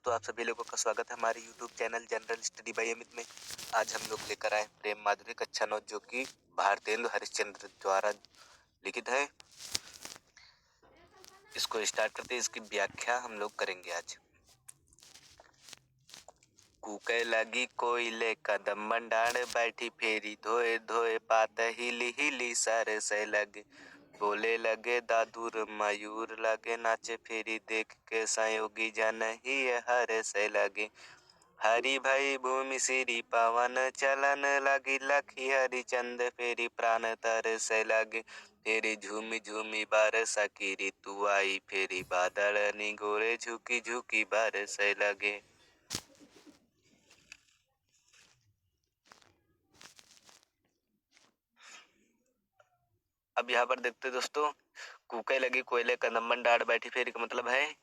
दोस्तों, आप सभी लोगों का स्वागत है हमारे YouTube channel general study bye Amit में। आज हम लोग लेकर आए प्रेम माधुरी कक्षा 9 जो कि भारतेंदु हरिश्चंद्र द्वारा लिखित है। इसको स्टार्ट करते हैं। इसकी व्याख्या हम लोग करेंगे आज। कूके लगी कोयले कदम मंडाण, बैठी फेरी धोए धोए पात हिली हिली सर से लगे। बोले लगे दादुर मयूर लगे, नाचे फेरी देख के संयोगी जन ही हर से लगे। हरि भई भूमि सिरी पवन चलन लगी, लखी हरि चंद फेरी प्राण तर से लगे। फेरी झूमी झूमी बरसा की ऋतु आई, फेरी बादल निगोरे झुकी झुकी बरसे लगे। अब यहाँ पर देखते दोस्तों, कूके लगी कोयले कदम डाढ़ बैठी फेरी का मतलब है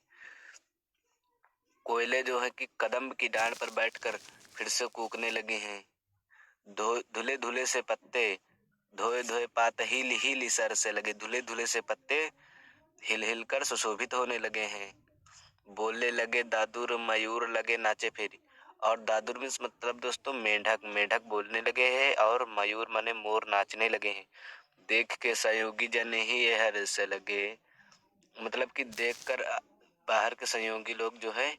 कोयले जो है कि कदम की डांड पर बैठकर फिर से कूकने लगे हैं। धुले धुले से पत्ते धोए धोए पात हिल हिल सर से लगे। धुले धुले से पत्ते हिल हिल कर सुशोभित होने लगे हैं। बोलने लगे दादुर मयूर लगे नाचे फेरी। और दादुर मीन्स मतलब दोस्तों मेंढक। मेंढक बोलने लगे हैं और मयूर माने मोर नाचने लगे हैं। देख के सहयोगी जन ही ये हर से लगे, मतलब कि देखकर बाहर के सहयोगी लोग जो है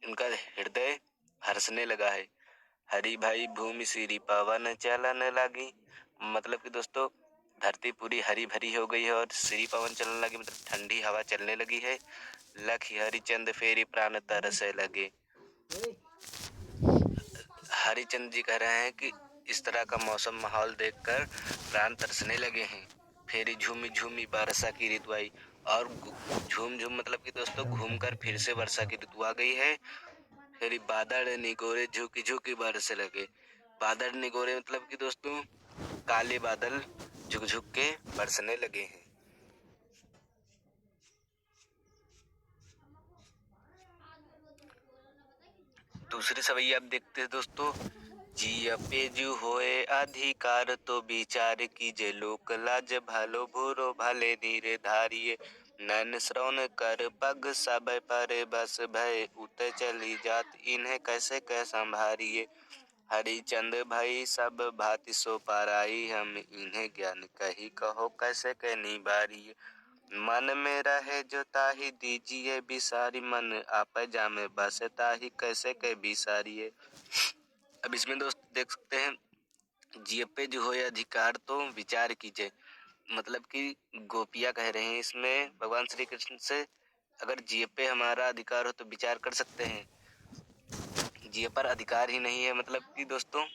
इनका हृदय हर्षने लगा है। हरि भाई भूमि सिरी पवन चलन लगी, मतलब कि दोस्तों धरती पूरी हरी भरी हो गई है और सिरी पवन चलने लगी, मतलब ठंडी हवा चलने लगी है। लखी हरिचंद फेरी प्राण तरसे लगे। हरिचंद जी कह रहे हैं कि इस तरह का मौसम माहौल देखकर प्राण तरसने लगे हैं। फेरी झूमी झूमी वर्षा की ऋतु आई, और झूम झूम मतलब कि दोस्तों घूमकर फिर से वर्षा की ऋतु आ गई है। फिर बादल निगोरे झुकी झुकी बरसने लगे। बादल निगोरे मतलब कि दोस्तों काले बादल झुक झुक के बरसने लगे हैं। दूसरी सवैया आप देखते हैं दोस्तों, जी अपे जू होए अधिकार तो विचार कीजे, लोक लाज भालो भूरो भाले नीरे धारिये। नैन श्रवण कर पग सब पर बस भय, उत चली जात इन्हें कैसे कै संभारिये। हरिचंद भाई सब भांति सो पाराई, हम इन्हें ज्ञान कही कहो कैसे कै निबारिये। मन में रहे जो ताही दीजिए बिसारी, मन आप जामे बस ताही कैसे कै बिसारिये। अब इसमें दोस्त देख सकते हैं, जिये पे जो हो अधिकार तो विचार कीजिए, मतलब कि गोपियां कह रहे हैं इसमें भगवान श्री कृष्ण से, अगर जिये पे हमारा अधिकार हो तो विचार कर सकते हैं। जिये पर अधिकार ही नहीं है, मतलब कि दोस्तों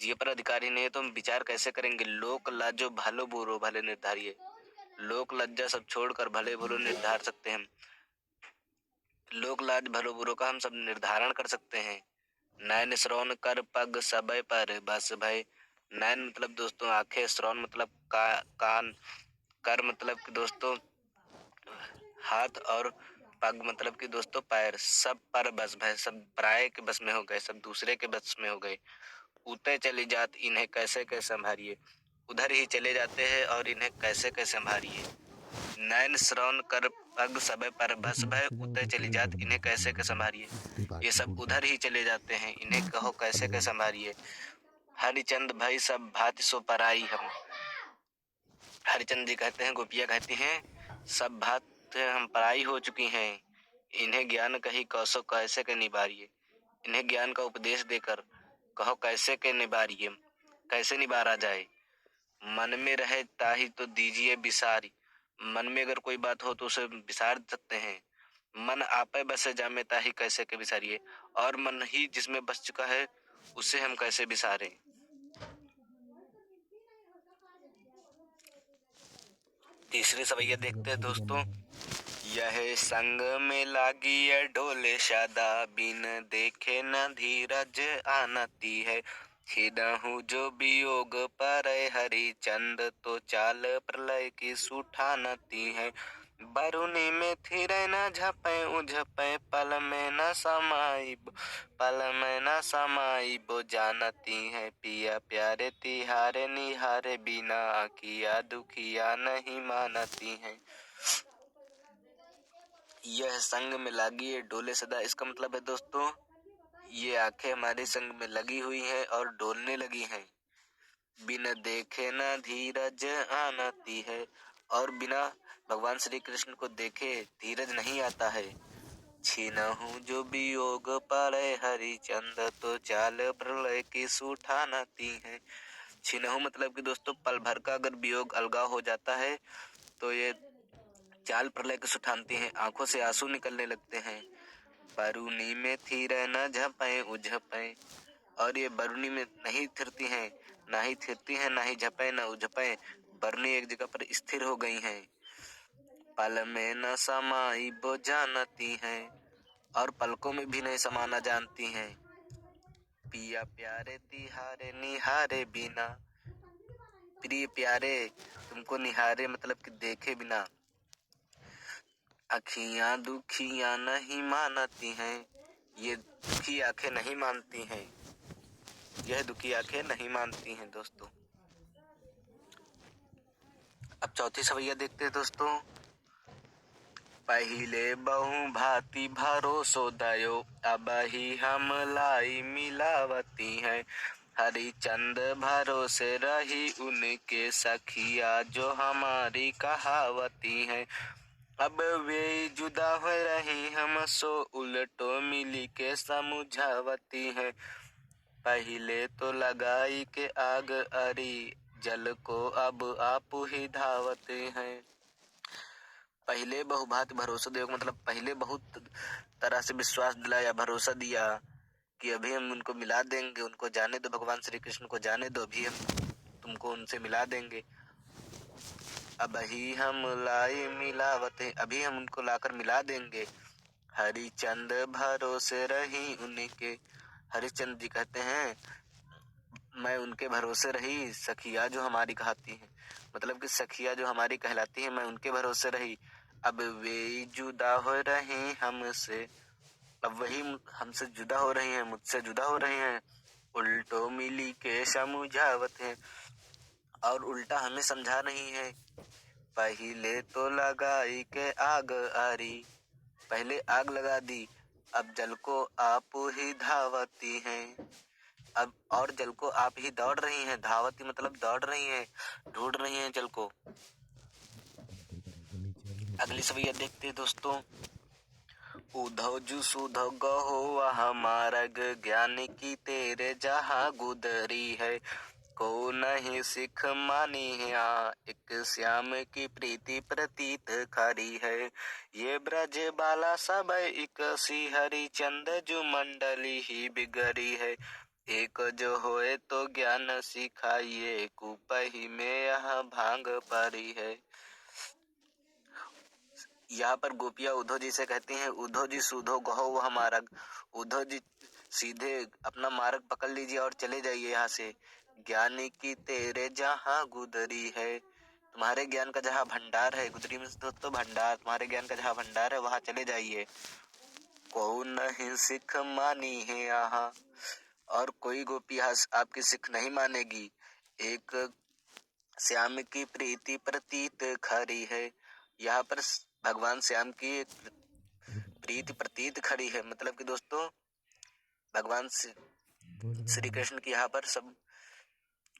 जिये पर अधिकार ही नहीं है तो हम विचार कैसे करेंगे। लोक लाजो भालो बुरो भले निर्धारिये, लोक लज्जा सब छोड़कर भले बुरो निर्धार सकते हैं। लोक लाज भलो बुरो का हम सब निर्धारण कर सकते हैं। नैन श्रवण कर पग सबय पर बस भय। नैन मतलब दोस्तों आंखें, श्रवण मतलब कान, कर मतलब कि दोस्तों हाथ, और पग मतलब कि दोस्तों पैर, सब पर बस भय, सब पराये के बस में हो गए, सब दूसरे के बस में हो गए। उते चली जात इन्हें कैसे कैसे संभारिये, उधर ही चले जाते हैं और इन्हें कैसे कैसे संभारिये। नैन श्रवण कर पग सब पर बस भय, उते चली जात इन्हें कैसे कैसे संभारिये। ये सब उधर ही चले जाते हैं, इन्हें कहो कैसे कैसे संभारिये। हरिचंद भाई सब भांति सो पराई हम। हरिचंद जी कहते हैं, गोपियां कहती हैं सब भांति हम पराई हो चुकी हैं, इन्हें ज्ञान कही कौसो कैसे के निबारिये। इन्हें ज्ञान का उपदेश देकर कहो कैसे के निबारिये, कैसे निबारा जाए। मन में रहे ताही तो दीजिए बिसारी, मन में अगर कोई बात हो तो उसे बिसार सकते हैं। मन आपे बसे जामे ताही कैसे के बिसारिये, और मन ही जिसमें बस चुका है उसे हम कैसे बिसारें। तीसरी सवैया देखते हैं दोस्तों, यह संग में लागी ढोले शादा, बिन देखे न धीरज आनती है। खिदहु जो वियोग पर हरिचंद, तो चाल प्रलय की सुठानती है। बरुनी में थिरे न झपे उझपे, पल में न समाई पल में न समाई बो जानती है। पिया प्यारे तिहारे निहारे, बिना किया दुखिया नहीं मानती है। यह संग में लागी डोले सदा, इसका मतलब है दोस्तों ये आंखें हमारे संग में लगी हुई हैं और डोलने लगी हैं। बिना देखे न धीरज आनती है, और बिना भगवान श्री कृष्ण को देखे धीरज नहीं आता है। छीनहु जो वियोग पड़े हरिचंद, तो चाल प्रलय की सुठानती है। छीनहु मतलब कि दोस्तों पल भर का अगर वियोग अलगाव हो जाता है तो ये चाल प्रलय की सुठानती है, आंखों से आंसू निकलने लगते हैं। बरूनी में थीर न झपे उझपे, और ये बरूनी में नहीं थिरती हैं, ना ही थिरती हैं, ना ही झपे न उझपे, बरूनी एक जगह पर स्थिर हो गई हैं। पल में न समाई वो जानती हैं, और पलकों में भी नहीं समाना जानती हैं। पिया प्यारे तिहारे निहारे बिना, प्रिय प्यारे तुमको निहारे मतलब कि देखे बिना। अखियां दुखियां नहीं मानती हैं, ये दुखी आंखें नहीं मानती हैं, यह दुखी आंखें नहीं मानती हैं दोस्तों। अब चौथी सवैया देखते हैं दोस्तों। पहिले बहु भांति भरोसो दयो, अब ही हम लाई मिलावती है। हरिचंद भरोसे रही उनके सखिया, जो हमारी कहावती है। अब वे जुदा हो रही हम सो, उलटो मिली के समझावती है। पहिले तो लगाई के आग अरी, जल को अब आप ही धावते हैं। पहले बहुभांति भरोसा दो मतलब पहले बहुत तरह से विश्वास दिलाया, भरोसा दिया कि अभी हम उनको मिला देंगे, उनको जाने दो, भगवान श्री कृष्ण को जाने दो, अभी हम तुमको उनसे मिला देंगे। अब ही हम लाई मिलावते, अभी हम उनको लाकर मिला देंगे। हरिचंद भरोसे रही उनके, हरिचंद जी कहते हैं मैं उनके भरोसे रही, सखिया जो हमारी कहती है, मतलब कि सखिया जो हमारी कहलाती है मैं उनके भरोसे रही। अब वे जुदा हो रहे हमसे, अब वही हमसे जुदा हो रही हैं, मुझसे जुदा हो रहे हैं। उल्टो मिली के समझावत है, और उल्टा हमें समझा रही है। पहले तो लगाई के आग आरी, पहले आग लगा दी, अब जल को आप ही धावती हैं, अब और जल को आप ही दौड़ रही हैं। धावती मतलब दौड़ रही हैं, ढूंढ रही हैं जल को। अगली सवैया देखते हैं दोस्तों। उधो जु सुधो गहो वह मार्ग, ज्ञान की तेरे जहाँ गुदरी है। को नहीं सिख मानी है, एक श्याम की प्रीति प्रतीत खरी है। ये ब्रज बाला सब एक सी, हरिचंद जो मंडली ही बिगड़ी है। एक जो होए तो ज्ञान सिखाइए, कुपही में यह भांग परी है। यहाँ पर गोपिया उद्धव जी से कहती हैं, उद्धव जी सुधो गहो वह मार्ग, उद्धव जी सीधे अपना मार्ग पकड़ लीजिए और चले जाइए यहाँ से। ज्ञानी की तेरे जहाँ गुदरी है, तुम्हारे ज्ञान का जहाँ भंडार है, गुदरी में दोस्तों भंडार, तुम्हारे ज्ञान का जहाँ भंडार है वहाँ चले जाइए। को नहीं सिख मानी है यहाँ, और कोई गोपी आपकी सिख नहीं मानेगी। एक श्याम की प्रीति प्रतीत खरी है, यहाँ पर भगवान श्याम की प्रीति प्रतीत खड़ी है, मतलब कि दोस्तों भगवान श्री कृष्ण की यहाँ पर सब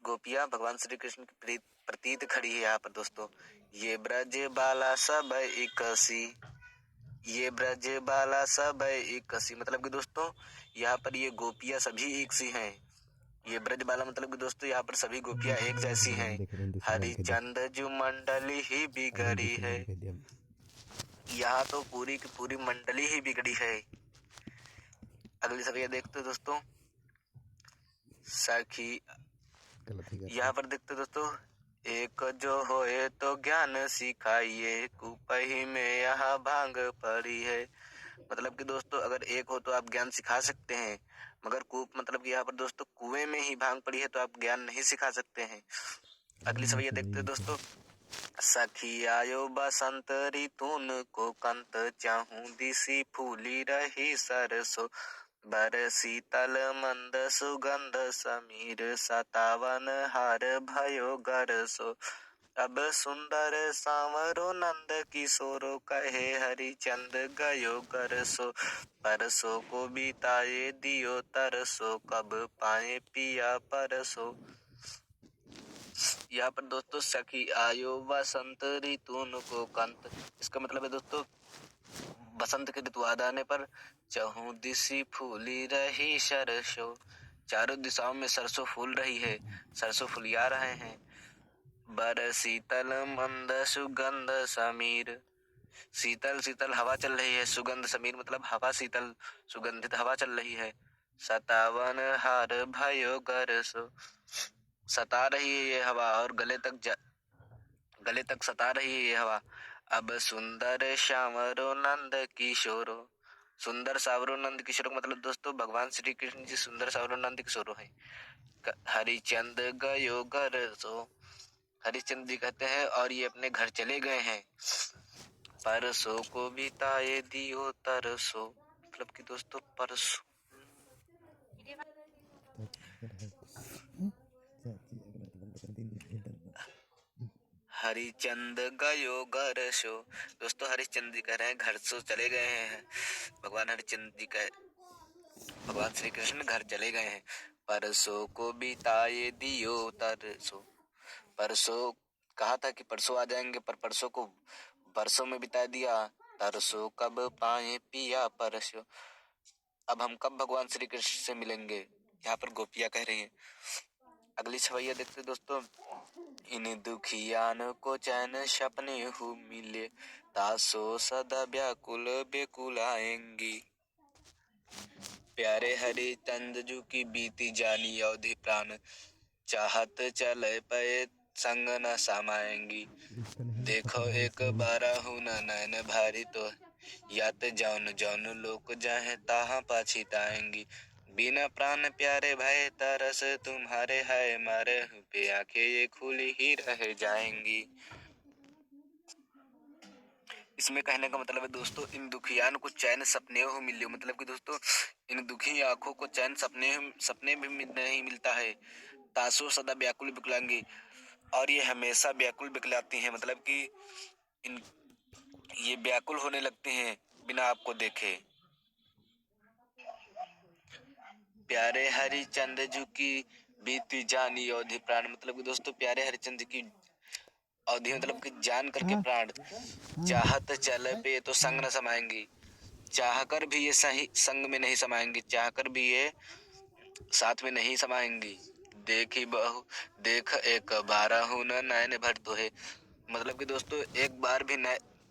गोपियां भगवान श्री कृष्ण की प्रतीत खड़ी है यहाँ पर दोस्तों। ये ब्रज बाला सब इकसी, ये ब्रज बाला सब इकसी मतलब कि दोस्तों यहाँ पर ये गोपियां सभी एक सी हैं। ये ब्रज बाला मतलब कि दोस्तों यहाँ पर सभी गोपियां एक जैसी हैं। हरिचंद जो मंडली ही बिगड़ी है, यहाँ तो पूरी की पूरी मंडली ही बिगड़ी है। अगली सवैया देखते हो दोस्तों। सखी, यहाँ पर देखते दोस्तों, एक जो होए तो ज्ञान सिखाइए, कुपही में यहाँ भांग पड़ी है। मतलब कि दोस्तों अगर एक हो तो आप ज्ञान सिखा सकते हैं, मगर कूप मतलब कि यहाँ पर दोस्तों कुएं में ही भांग पड़ी है तो आप ज्ञान नहीं सिखा सकते हैं। अगली सवैया देखते हैं दोस्तों। सखी आयो बसंत ऋतुन को कंत, चाहूं दिसी फूली रही सरसो, बरसी तल मंद सुगंध समीर, सतावन हार भयो गरसो। अब सुंदर सांवरो नंद किशोरो, कहे हरिचंद गयो घर सो। परसों को बिताए दियो तरसो, कब पाए पिया परसो। यहाँ पर दोस्तों सखी आयो वसंत ऋतु को कंत, इसका मतलब है दोस्तों बसंत के ऋतु आ जाने पर चहु दिशि फूली रही सरसों, चारों दिशाओं में सरसों फूल रही है, सरसों फुलिया रहे हैं। बर शीतल मंद सुगंध समीर, शीतल शीतल हवा चल रही है, सुगंध समीर मतलब हवा शीतल सुगंधित हवा चल रही है। सतावन हार भयो घर सो, सता रही है ये हवा और गले तक सता रही है ये हवा। अब सुंदर श्यामरो नंद किशोरो, सुंदर सावरो नंद किशोर मतलब दोस्तों भगवान श्री कृष्ण जी सुंदर सावरो नंद किशोरो है। हरिचंद गयो घर सो, हरिचंद जी कहते हैं और ये अपने घर चले गए हैं। परसों को बिताए दियो तरसो, मतलब कि दोस्तों परसों हरिचंद गयो घर सो, दोस्तों हरिचंद जी कह रहे हैं घर सो चले गए हैं, भगवान हरिचंद जी का भगवान श्री कृष्ण घर चले गए हैं। परसों को बिताए दियो तरसो, परसों कहा था कि परसों आ जाएंगे पर परसों को बरसों में बिता दिया। तरसों कब पाए पिया परसों, अब हम कब भगवान श्री कृष्ण से मिलेंगे, यहाँ पर गोपियां कह रही हैं। अगली छवैया देखते दोस्तों, इन दुखियान को चैन सपने हु मिले, तासो सदा व्याकुल बेकुल आएंगी। प्यारे हरि चंद जू की बीती जानी अवधि प्राण, चाहत चले पे संग न समाएंगी। देखो एक बारहु न नैन भारी तो, यात जौन जौन लोक जाहे ताहा पछिताएंगी। बिना प्राण प्यारे भय तरस तुम्हारे है मारे पे, आंखें ये खुली ही रह जाएंगी। इसमें कहने का मतलब है दोस्तों, इन दुखियान को चैन सपने हो मिले, मतलब कि दोस्तों इन दुखी आंखों को चैन सपने भी नहीं मिलता है। तासो सदा व्याकुल बिकलांगी, और ये हमेशा व्याकुल बिकलाती हैं, मतलब कि इन ये व्याकुल होने लगते हैं बिना आपको देखे। प्यारे हरिचंद जी की बीती जानी अवधि प्राण, मतलब कि दोस्तों प्यारे हरिचंद की अवधि मतलब कि जान करके प्राण, चाहत चल पे तो संग न समाएंगी, चाहकर भी ये सही संग में नहीं समाएंगी, चाहकर भी ये साथ में नहीं समाएंगी। देखी बहु देख एक बारहु न नैन भर तो है, मतलब कि दोस्तों एक बार भी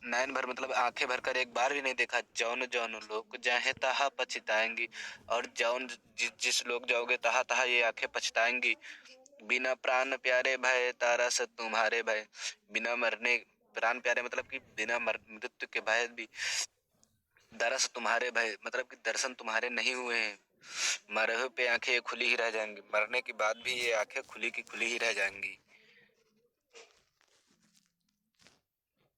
नैन भर मतलब आंखें भरकर एक बार भी नहीं देखा। जौन जौन लोग जाहे तहा पछताएंगी, और जौन जिस लोग जाओगे तहा तहा ये आंखें पछताएंगी। बिना प्राण प्यारे भय तारस तुम्हारे भय, बिना मरने प्राण प्यारे मतलब कि बिना मृत्यु के भय भी, दरस तुम्हारे भय मतलब कि दर्शन तुम्हारे नहीं हुए हैं। मरहु पे आंखें खुली ही रह जाएंगी, मरने के बाद भी ये आंखें खुली की खुली ही रह जाएंगी।